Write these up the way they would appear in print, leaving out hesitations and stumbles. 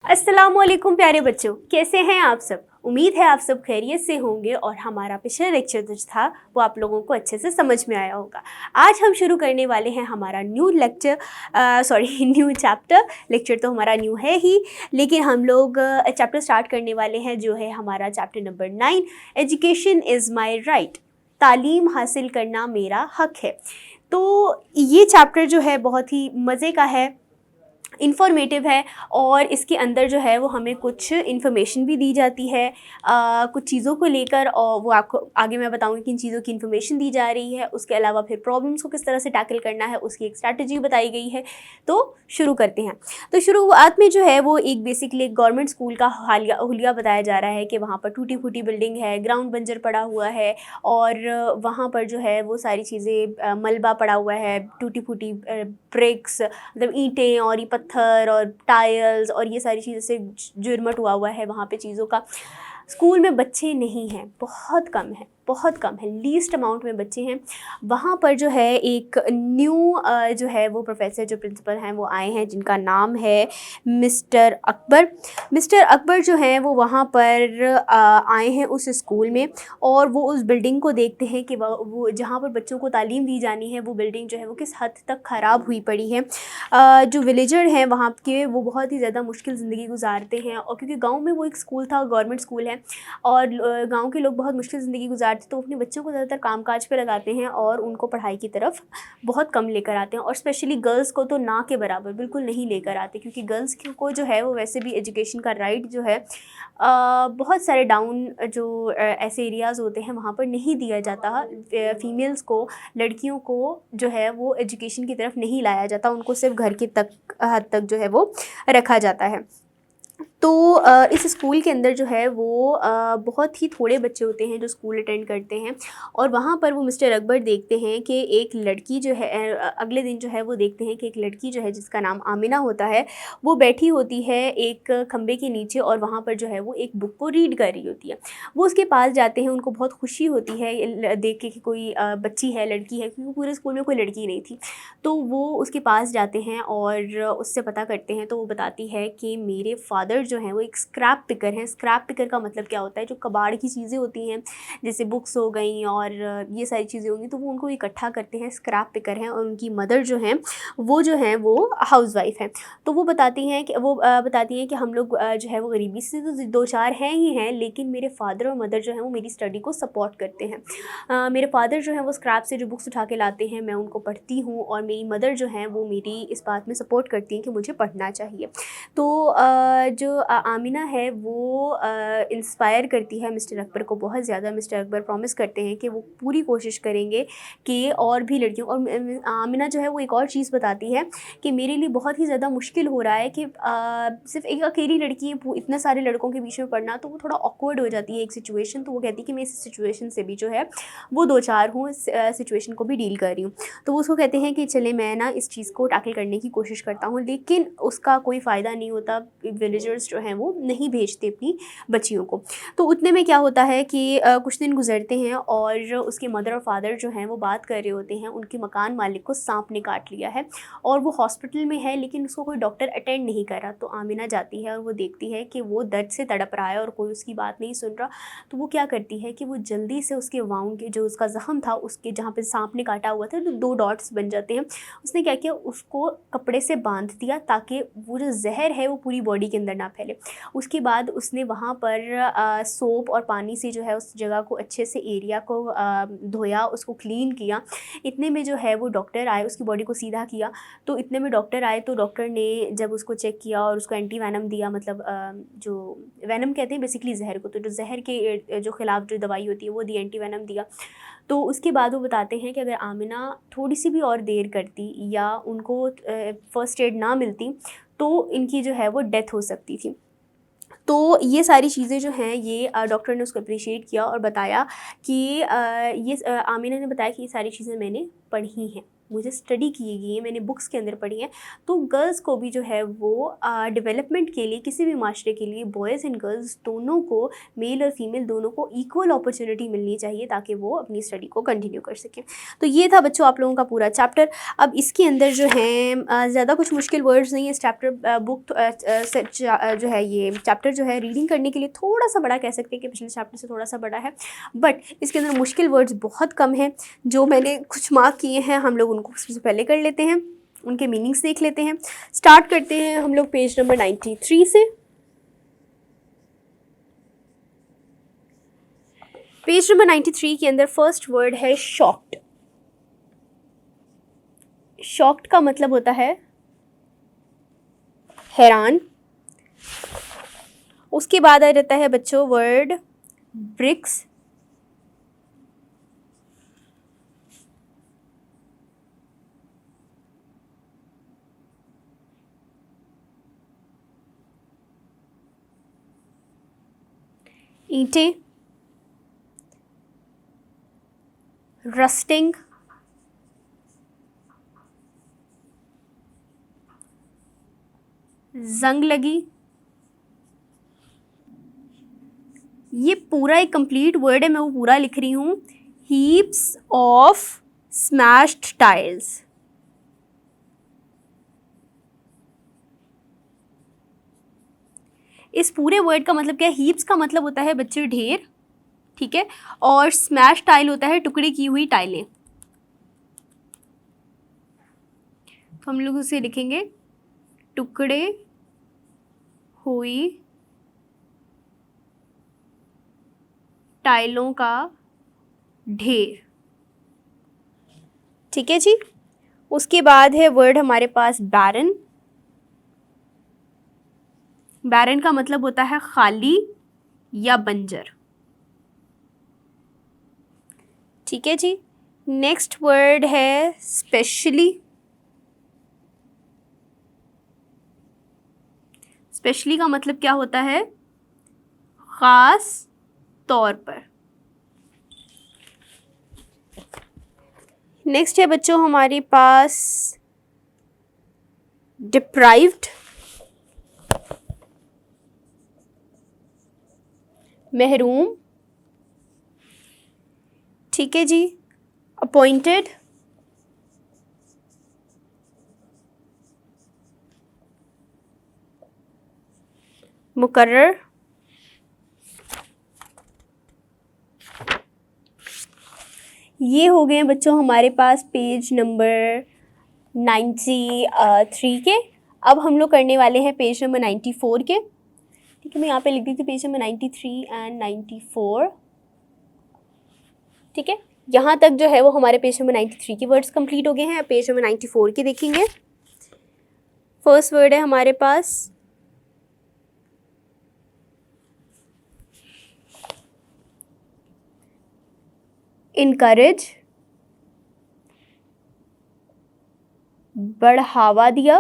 अस्सलामुअलैकुम प्यारे बच्चों, कैसे हैं आप सब। उम्मीद है आप सब खैरियत से होंगे और हमारा पिछला लेक्चर जो था वो आप लोगों को अच्छे से समझ में आया होगा। आज हम शुरू करने वाले हैं हमारा न्यू चैप्टर। लेक्चर तो हमारा न्यू है ही, लेकिन हम लोग चैप्टर स्टार्ट करने वाले हैं जो है हमारा chapter number 9, education is my right. तालीम हासिल करना मेरा हक है। तो ये चैप्टर जो है बहुत ही मज़े का है, इन्फॉर्मेटिव है और इसके अंदर जो है वो हमें कुछ इन्फॉर्मेशन भी दी जाती है कुछ चीज़ों को लेकर, और वो आपको आगे मैं बताऊंगी किन चीज़ों की इन्फॉर्मेशन दी जा रही है। उसके अलावा फिर प्रॉब्लम्स को किस तरह से टैकल करना है उसकी एक स्ट्रैटेजी बताई गई है। तो शुरू करते हैं। तो शुरुआत में जो है वो एक बेसिकली गवर्नमेंट स्कूल का हुलिया बताया जा रहा है कि वहाँ पर टूटी फूटी बिल्डिंग है, ग्राउंड बंजर पड़ा हुआ है और वहाँ पर जो है वो सारी चीज़ें मलबा पड़ा हुआ है, टूटी फूटी ब्रिक्स मतलब ईंटें और ये पत्थर और टाइल्स और ये सारी चीज़ें से जुर्मट हुआ है वहाँ पे चीज़ों का। स्कूल में बच्चे नहीं हैं, बहुत कम है, बहुत कम है, लीस्ट अमाउंट में बच्चे हैं। वहाँ पर जो है एक न्यू जो है वो प्रोफेसर जो प्रिंसिपल हैं वो आए हैं जिनका नाम है मिस्टर अकबर। मिस्टर अकबर जो हैं वो वहाँ पर आए हैं उस स्कूल में और वो उस बिल्डिंग को देखते हैं कि वो जहाँ पर बच्चों को तालीम दी जानी है वो बिल्डिंग जो है वो किस हद तक ख़राब हुई पड़ी है। जो विलेजर हैं वहाँ के वो बहुत ही ज़्यादा मुश्किल ज़िंदगी गुजारते हैं, और क्योंकि गाँव में वो एक स्कूल था, गवर्नमेंट स्कूल है और गाँव के लोग बहुत मुश्किल ज़िंदगी गुजारते, तो अपने बच्चों को ज़्यादातर कामकाज पे लगाते हैं और उनको पढ़ाई की तरफ बहुत कम लेकर आते हैं, और स्पेशली गर्ल्स को तो ना के बराबर बिल्कुल नहीं लेकर आते, क्योंकि गर्ल्स को जो है वो वैसे भी एजुकेशन का राइट जो है बहुत सारे डाउन जो ऐसे एरियाज़ होते हैं वहाँ पर नहीं दिया जाता। फीमेल्स को, लड़कियों को जो है वो एजुकेशन की तरफ नहीं लाया जाता, उनको सिर्फ घर की हद तक जो है वो रखा जाता है। तो इस स्कूल के अंदर जो है वो बहुत ही थोड़े बच्चे होते हैं जो स्कूल अटेंड करते हैं, और वहाँ पर वो मिस्टर अकबर देखते हैं कि एक लड़की जो है अगले दिन जो है वो देखते हैं कि एक लड़की जो है जिसका नाम आमिना होता है वो बैठी होती है एक खंबे के नीचे, और वहाँ पर जो है वो एक बुक को रीड कर रही होती है। वो उसके पास जाते हैं, उनको बहुत खुशी होती है देख के कि कोई बच्ची है, लड़की है, क्योंकि पूरे स्कूल में कोई लड़की नहीं थी। तो वो उसके पास जाते हैं और उससे पता करते हैं, तो वो बताती है कि मेरे फादर जो हैं वो एक स्क्रैप पिकर हैं। स्क्रैप पिकर का मतलब क्या होता है, जो कबाड़ की चीज़ें होती हैं जैसे बुक्स हो गई और ये सारी चीज़ें होंगी, तो वो उनको इकट्ठा करते हैं, स्क्रैप पिकर हैं। और उनकी मदर जो हैं वो हाउसवाइफ हैं। तो वो बताती हैं कि हम लोग जो है वो गरीबी से तो दो चार हैं ही हैं, लेकिन मेरे फादर और मदर जो हैं वो मेरी स्टडी को सपोर्ट करते हैं। मेरे फादर जो हैं वो स्क्रैप से जो बुक्स उठा के लाते हैं मैं उनको पढ़ती हूँ, और मेरी मदर जो हैं वो मेरी इस बात में सपोर्ट करती हैं कि मुझे पढ़ना चाहिए। तो जो आमिना है वो इंस्पायर करती है मिस्टर अकबर को बहुत ज़्यादा। मिस्टर अकबर प्रॉमिस करते हैं कि वो पूरी कोशिश करेंगे कि और भी लड़कियों, और आमिना जो है वो एक और चीज़ बताती है कि मेरे लिए बहुत ही ज़्यादा मुश्किल हो रहा है कि सिर्फ एक अकेली लड़की इतने सारे लड़कों के बीच में पढ़ना, तो वो थोड़ा ऑकवर्ड हो जाती है एक सिचुएशन। तो वो कहती है कि मैं इस सिचुएशन से भी जो है वो दो चार हूँ, इस सिचुएशन को भी डील कर रही हूँ। तो वो उसको कहते हैं कि चले मैं ना इस चीज़ को टैकल करने की कोशिश करता हूँ, लेकिन उसका कोई फ़ायदा नहीं होता। विलेजर्स जो हैं वो नहीं भेजते अपनी बच्चियों को। तो उतने में क्या होता है कि कुछ दिन गुजरते हैं और उसके मदर और फादर जो हैं वो बात कर रहे होते हैं, उनके मकान मालिक को सांप ने काट लिया है और वो हॉस्पिटल में है, लेकिन उसको कोई डॉक्टर अटेंड नहीं कर रहा। तो आमिना जाती है और वो देखती है कि वो दर्द से तड़प रहा है और कोई उसकी बात नहीं सुन रहा। तो वो क्या करती है कि वो जल्दी से उसके वाउंड के जो उसका ज़ख्म था उसके जहाँ पे सांप ने काटा हुआ था, तो 2 डॉट्स बन जाते हैं। उसने क्या किया, उसको कपड़े से बांध दिया ताकि वो जो जहर है वो पूरी बॉडी के अंदर ना फैले। उसके बाद उसने वहाँ पर सोप और पानी से जो है उस जगह को अच्छे से एरिया को धोया, उसको क्लीन किया। इतने में जो है वो डॉक्टर आए, उसकी बॉडी को सीधा किया। तो इतने में डॉक्टर आए, तो डॉक्टर ने जब उसको चेक किया और उसको एंटी वैनम दिया, मतलब जो वैनम कहते हैं बेसिकली जहर को, तो जो जहर के जो खिलाफ जो दवाई होती है वो दी, एंटी वैनम दिया। तो उसके बाद वो बताते हैं कि अगर आमिना थोड़ी सी भी और देर करती या उनको फ़र्स्ट एड ना मिलती तो इनकी जो है वो डेथ हो सकती थी। तो ये सारी चीज़ें जो हैं ये डॉक्टर ने उसको अप्रिशिएट किया और बताया कि आमिना ने बताया कि ये सारी चीज़ें मैंने पढ़ी हैं। मुझे स्टडी की गई है, मैंने बुक्स के अंदर पढ़ी है, तो गर्ल्स को भी जो है वो डेवलपमेंट के लिए, किसी भी माशरे के लिए बॉयज़ एंड गर्ल्स दोनों को, मेल और फीमेल दोनों को इक्वल अपॉर्चुनिटी मिलनी चाहिए ताकि वो अपनी स्टडी को कंटिन्यू कर सकें। तो ये था बच्चों आप लोगों का पूरा चैप्टर। अब इसके अंदर जो है ज़्यादा कुछ मुश्किल वर्ड्स नहीं है। इस चैप्टर बुक जो है ये चैप्टर जो है रीडिंग करने के लिए थोड़ा सा बड़ा कह सकते हैं कि पिछले चैप्टर से थोड़ा सा बड़ा है, बट इसके अंदर मुश्किल वर्ड्स बहुत कम हैं। जो मैंने कुछ मार्क किए हैं हम लोग उनको सबसे पहले कर लेते हैं, उनके मीनिंग्स देख लेते हैं। स्टार्ट करते हैं हम लोग पेज नंबर 93 से। पेज नंबर 93 के अंदर फर्स्ट वर्ड है शॉक्ड। शॉक्ड का मतलब होता है हैरान। उसके बाद आ जाता है बच्चों वर्ड ब्रिक्स। ईंटें, रस्टिंग, जंग लगी। ये पूरा एक कंप्लीट वर्ड है, मैं वो पूरा लिख रही हूँ। Heaps of smashed tiles. इस पूरे वर्ड का मतलब क्या है? हीप्स का मतलब होता है बच्चे ढेर, ठीक है, और स्मैश टाइल होता है टुकड़े की हुई टाइलें। तो हम लोग उसे लिखेंगे टुकड़े हुई टाइलों का ढेर, ठीक है जी। उसके बाद है वर्ड हमारे पास बैरन। बैरन का मतलब होता है खाली या बंजर, ठीक है जी। नेक्स्ट वर्ड है स्पेशली। स्पेशली का मतलब क्या होता है? खास तौर पर। नेक्स्ट है बच्चों हमारे पास डिप्राइव्ड। महरूम, ठीक है जी। अपॉइंटेड, मुकर्रर, ये हो गए बच्चों हमारे पास पेज नंबर 93 के। अब हम लोग करने वाले हैं पेज नंबर 94 के, ठीक है। मैं यहाँ पे लिख दी थी पेज नंबर 93 एंड 94, ठीक है। यहाँ तक जो है वो हमारे पेज नंबर 93 के वर्ड्स कंप्लीट हो गए हैं। अब पेज नंबर 94 के देखेंगे। फर्स्ट वर्ड है हमारे पास इनकरेज, बढ़ावा दिया।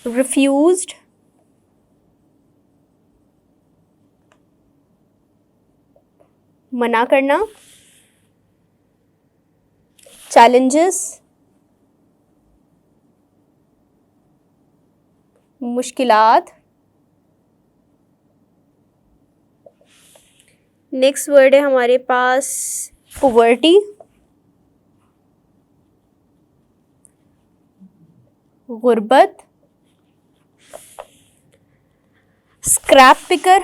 रिफ्यूज्ड, मना करना। चैलेंजेस, मुश्किलात। नेक्स्ट वर्ड है हमारे पास पॉवर्टी, गुर्बत। स्क्रैप पिकर,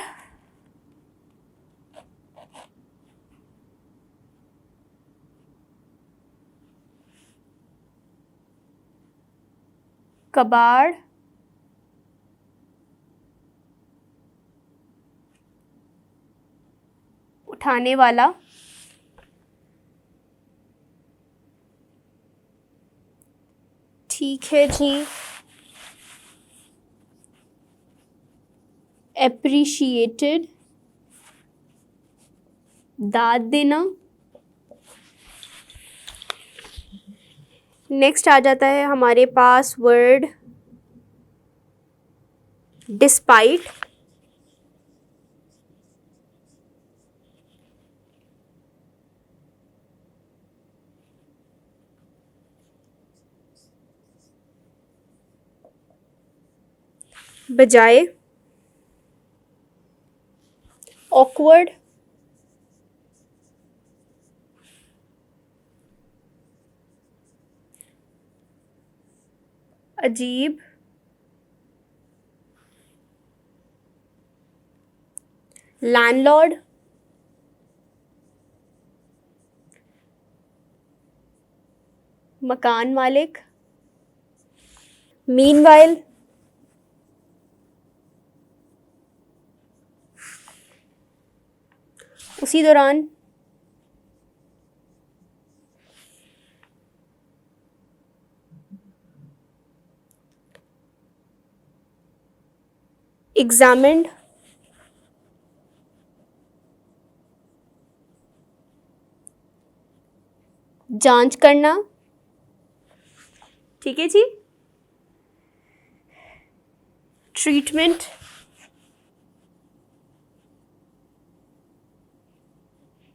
कबाड़, उठाने वाला। ठीक है जी। एप्रिशिएटेड, दाद देना। नेक्स्ट आ जाता है हमारे पास वर्ड डिस्पाइट। बजाय, awkward, अजीब, लैंडलॉर्ड, मकान मालिक, मीनवाइल, उसी दौरान, एग्जामिन्ड, जांच करना। ठीक है जी। ट्रीटमेंट,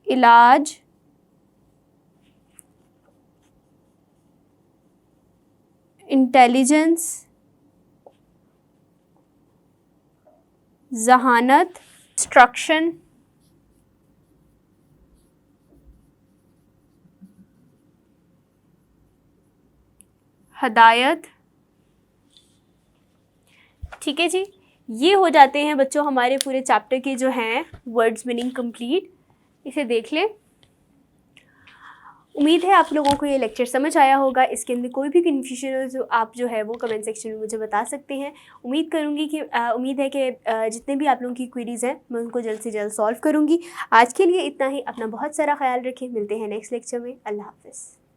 इलाज, इंटेलिजेंस, जहानत, इंस्ट्रक्शन, हदायत। ठीक है जी, ये हो जाते हैं बच्चों हमारे पूरे चैप्टर के जो हैं वर्ड्स मीनिंग कंप्लीट। इसे देख लें। उम्मीद है आप लोगों को ये लेक्चर समझ आया होगा। इसके अंदर कोई भी कन्फ्यूजन हो जो आप जो है वो कमेंट सेक्शन में मुझे बता सकते हैं। उम्मीद है कि जितने भी आप लोगों की क्वेरीज़ हैं मैं उनको जल्द से जल्द सॉल्व करूँगी। आज के लिए इतना ही। अपना बहुत सारा ख्याल रखें। मिलते हैं नेक्स्ट लेक्चर में। अल्लाह हाफ़िज़।